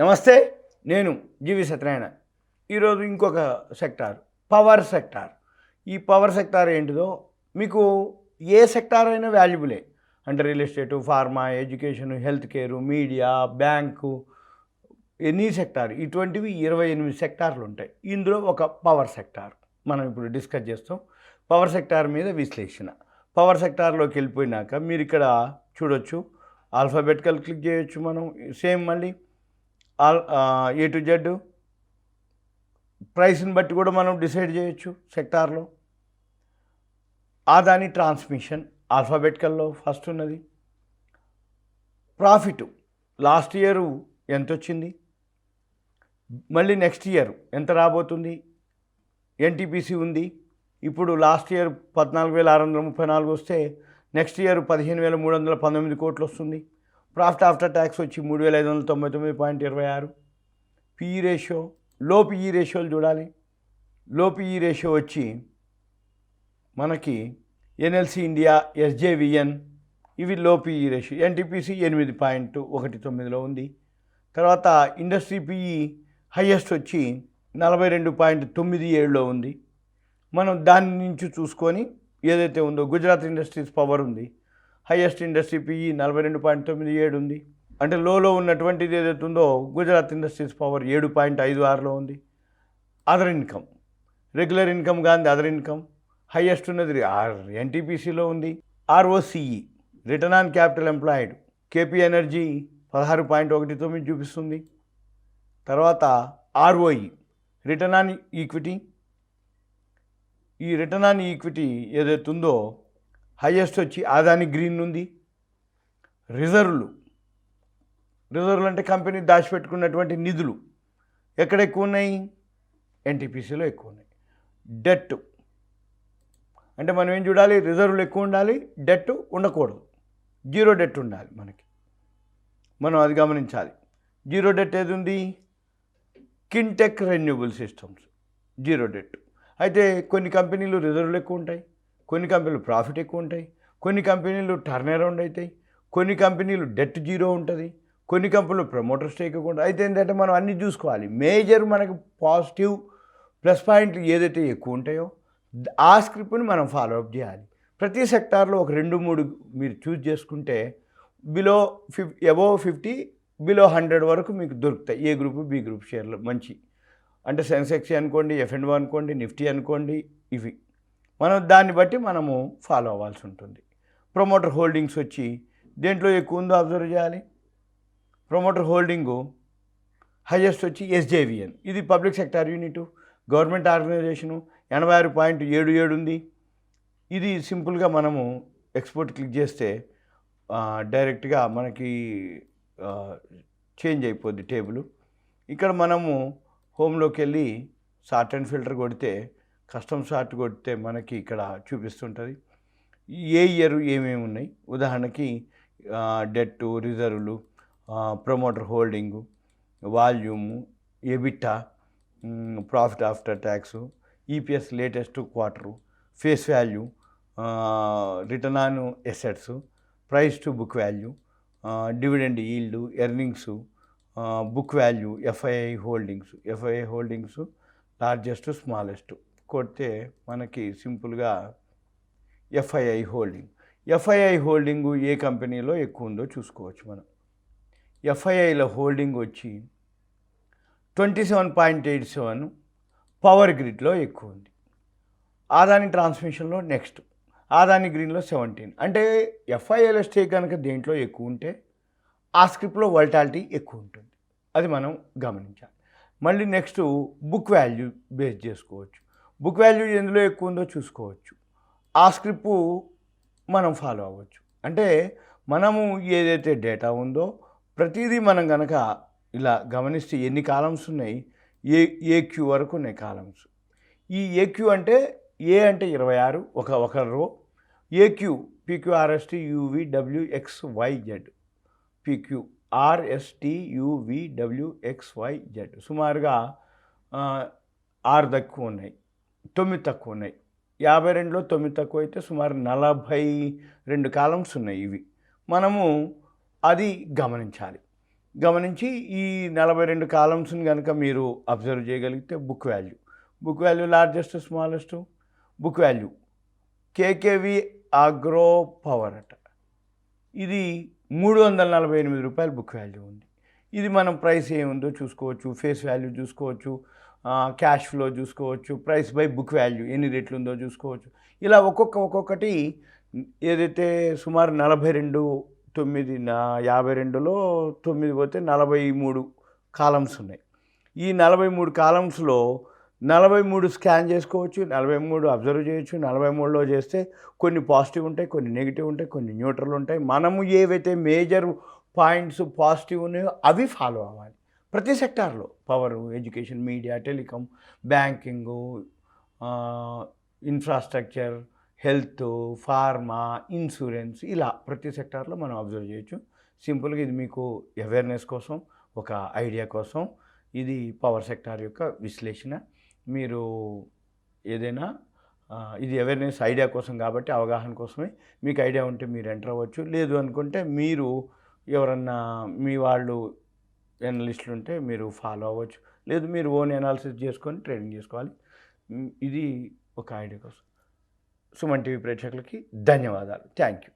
నమస్తే, నేను GVSatyanaraana. ఈరోజు ఇంకొక సెక్టార్, పవర్ సెక్టార్. ఈ పవర్ సెక్టార్ ఏంటిదో మీకు ఏ సెక్టార్ అయినా వాల్యుబులే. అంటే real estate, pharma, education, health care, media, bank, any sector, ఇటువంటివి 28 సెక్టార్లు ఉంటాయి. ఇందులో ఒక పవర్ సెక్టార్ మనం ఇప్పుడు డిస్కస్ చేస్తాం. పవర్ సెక్టార్ మీద విశ్లేషణ. పవర్ సెక్టార్లోకి వెళ్ళిపోయినాక మీరు ఇక్కడ చూడొచ్చు, ఆల్ఫాబెటికల్ క్లిక్ చేయొచ్చు. మనం సేమ్ మళ్ళీ A to Z ప్రైస్ని బట్టి కూడా మనం డిసైడ్ చేయొచ్చు సెక్టార్లో. ఆదాని ట్రాన్స్మిషన్ ఆల్ఫాబెటికల్లో ఫస్ట్ ఉన్నది. ప్రాఫిట్ లాస్ట్ ఇయర్ ఎంత వచ్చింది, మళ్ళీ నెక్స్ట్ ఇయర్ ఎంత రాబోతుంది. ఎన్టీపీసీ ఉంది. ఇప్పుడు లాస్ట్ ఇయర్ 14,634 వస్తే నెక్స్ట్ ఇయర్ 15,319 కోట్లు వస్తుంది. ప్రాఫిట్ ఆఫ్టర్ ట్యాక్స్ వచ్చి 3,599.26. పిఈ రేషియో, లో పిఈ రేషియోలు చూడాలి. లో పిఈ రేషియో వచ్చి మనకి ఎన్ఎల్సి ఇండియా, SJVN ఇవి లో పిఈ రేషియో. ఎన్టీపీసీ 8.19లో ఉంది. తర్వాత ఇండస్ట్రీ పిఈ హయ్యెస్ట్ వచ్చి 42.97లో ఉంది. మనం దాని నుంచి చూసుకొని ఏదైతే ఉందో గుజరాత్ ఇండస్ట్రీస్ పవర్ ఉంది, హైయెస్ట్ ఇండస్ట్రీ పిఈ 42.97 ఉంది. అంటే లోలో ఉన్నటువంటిది ఏదైతే ఉందో గుజరాత్ ఇండస్ట్రీస్ పవర్ 7.56లో ఉంది. అదర్ ఇన్కమ్, రెగ్యులర్ ఇన్కమ్ కానీ అదర్ ఇన్కమ్ హైయెస్ట్ ఉన్నది ఎన్టీపీసీలో ఉంది. ROCE return on capital employed KP energy 16.19 చూపిస్తుంది. తర్వాత ROE రిటర్న్ ఆన్ ఈక్విటీ. ఈ రిటర్న్ ఆన్ ఈక్విటీ ఏదైతే ఉందో హైయెస్ట్ వచ్చి ఆదాని గ్రీన్ ఉంది. రిజర్వ్లు అంటే కంపెనీ దాచిపెట్టుకున్నటువంటి నిధులు ఎక్కడ ఎక్కువ ఉన్నాయి, ఎన్టీపీసీలో ఎక్కువ ఉన్నాయి. డెట్ అంటే మనం ఏం చూడాలి, రిజర్వ్లు ఎక్కువ ఉండాలి, డెట్ ఉండకూడదు, జీరో డెట్ ఉండాలి మనకి. మనం అది గమనించాలి. జీరో డెట్ ఏది ఉంది, కిన్టెక్ రెన్యూబుల్ సిస్టమ్స్ జీరో డెట్. అయితే కొన్ని కంపెనీలు రిజర్వ్లు ఎక్కువ ఉంటాయి, కొన్ని కంపెనీలు ప్రాఫిట్ ఎక్కువ ఉంటాయి, కొన్ని కంపెనీలు టర్న్ అరౌండ్ అవుతాయి, కొన్ని కంపెనీలు డెట్ జీరో ఉంటుంది, కొన్ని కంపెనీలు ప్రమోటర్ స్టేక్ ఎక్కువ ఉంటుంది. అయితే ఏంటంటే మనం అన్నీ చూసుకోవాలి. మేజర్ మనకు పాజిటివ్ ప్లస్ పాయింట్లు ఏదైతే ఎక్కువ ఉంటాయో ఆ స్క్రిప్ట్ని మనం ఫాలోఅప్ చేయాలి. ప్రతి సెక్టార్లో ఒక 2-3 మీరు చూస్ చేసుకుంటే బిలో అబోవ్ 50, బిలో 100 వరకు మీకు దొరుకుతాయి. ఏ గ్రూపు, బి గ్రూప్ షేర్లు మంచి. అంటే సెన్సెక్స్ అనుకోండి, F&O అనుకోండి, నిఫ్టీ అనుకోండి, ఇవి మనం దాన్ని బట్టి మనము ఫాలో అవ్వాల్సి ఉంటుంది. ప్రమోటర్ హోల్డింగ్స్ వచ్చి దేంట్లో ఎక్కువ ఉందో అబ్జర్వ్ చేయాలి. ప్రమోటర్ హోల్డింగు హైయెస్ట్ వచ్చి SJVN, ఇది public sector unit, government organisation 86.77 ఉంది. ఇది సింపుల్గా మనము ఎక్స్పోర్ట్ క్లిక్ చేస్తే డైరెక్ట్గా మనకి చేంజ్ అయిపోద్ది టేబుల్. ఇక్కడ మనము హోమ్లోకి వెళ్ళి సార్ట్ అండ్ ఫిల్టర్ కొడితే, కస్టమ్ సార్ట్ కొడితే మనకి ఇక్కడ చూపిస్తుంటుంది ఏ ఇయర్ ఏమేమి ఉన్నాయి. ఉదాహరణకి డెట్, రిజర్వ్లు, promoter holding, volume, EBITDA, profit after tax, EPS latest quarter, face value, return on assets, price to book value, dividend yield, earnings, book value, FII holdings largest smallest కొడితే మనకి సింపుల్గా FII హోల్డింగు ఏ కంపెనీలో ఎక్కువ ఉందో చూసుకోవచ్చు. మనం FIIలో holding వచ్చి 27.87 power గ్రిడ్లో ఎక్కువ ఉంది. ఆదాని ట్రాన్స్మిషన్లో నెక్స్ట్, ఆదాని గ్రీన్లో 17. అంటే FIIలో స్టేక్ కనుక దేంట్లో ఎక్కువ ఉంటే ఆ స్క్రిప్ట్లో వోల్టాలిటీ ఎక్కువ ఉంటుంది. అది మనం గమనించాలి. మళ్ళీ నెక్స్ట్ బుక్ వాల్యూ బేస్ చేసుకోవచ్చు. బుక్ వాల్యూ ఎందులో ఎక్కువ ఉందో చూసుకోవచ్చు. ఆ స్క్రిప్టు మనం ఫాలో అవ్వచ్చు. అంటే మనము ఏదైతే డేటా ఉందో ప్రతిదీ మనం కనుక ఇలా గమనిస్తే ఎన్ని కాలమ్స్ ఉన్నాయి, AQ వరకు ఉన్నాయి కాలమ్స్. ఈ AQ అంటే A అంటే 26 ఒక రో, AQ PQRST UVWXYZ, PQRST UVWXYZ సుమారుగా 6 తక్కువ ఉన్నాయి, 9 తక్కువ ఉన్నాయి. 52లో 9 తక్కువ అయితే సుమారు 42 కాలమ్స్ ఉన్నాయి. ఇవి మనము అది గమనించాలి. గమనించి ఈ 42 కాలమ్స్ని కనుక మీరు అబ్జర్వ్ చేయగలిగితే book value largest smallest, book value KKV agro power అట, ఇది రూ. 348 బుక్ వాల్యూ ఉంది. ఇది మనం ప్రైస్ ఏముందో చూసుకోవచ్చు, ఫేస్ వాల్యూ చూసుకోవచ్చు, క్యాష్ ఫ్లో చూసుకోవచ్చు, ప్రైస్ బై బుక్ వాల్యూ ఎన్ని రేట్లు ఉందో చూసుకోవచ్చు. ఇలా ఒక్కొక్కటి ఏదైతే సుమారు 52లో 9 పోతే 43 కాలమ్స్ ఉన్నాయి. ఈ 43 కాలమ్స్లో 43 స్కాన్ చేసుకోవచ్చు, 43 అబ్జర్వ్ చేయొచ్చు. 43లో చేస్తే కొన్ని పాజిటివ్ ఉంటాయి, కొన్ని నెగిటివ్ ఉంటాయి, కొన్ని న్యూట్రల్ ఉంటాయి. మనము ఏవైతే మేజర్ పాయింట్స్ పాజిటివ్ ఉన్నాయో అవి ఫాలో అవ్వాలి ప్రతి సెక్టార్లో. Power, education, media, telecom, banking, infrastructure, health, pharma, insurance, ఇలా ప్రతి సెక్టార్లో మనం అబ్జర్వ్ చేయొచ్చు. సింపుల్గా ఇది మీకు అవేర్నెస్ కోసం, ఒక ఐడియా కోసం, ఇది పవర్ సెక్టార్ యొక్క విశ్లేషణ. మీరు ఏదైనా ఇది అవేర్నెస్ ఐడియా కోసం కాబట్టి, అవగాహన కోసమే. మీకు ఐడియా ఉంటే మీరు ఎంటర్ అవ్వచ్చు, లేదు అనుకుంటే మీరు ఎవరన్నా మీ వాళ్ళు ఎనలిస్టులు ఉంటే మీరు ఫాలో అవ్వచ్చు, లేదు మీరు ఓన్ ఎనాలిసిస్ చేసుకొని ట్రేడింగ్ చేసుకోవాలి. ఇది ఒక ఐడియా కోసం. సుమన్ టీవీ ప్రేక్షకులకి ధన్యవాదాలు. Thank you.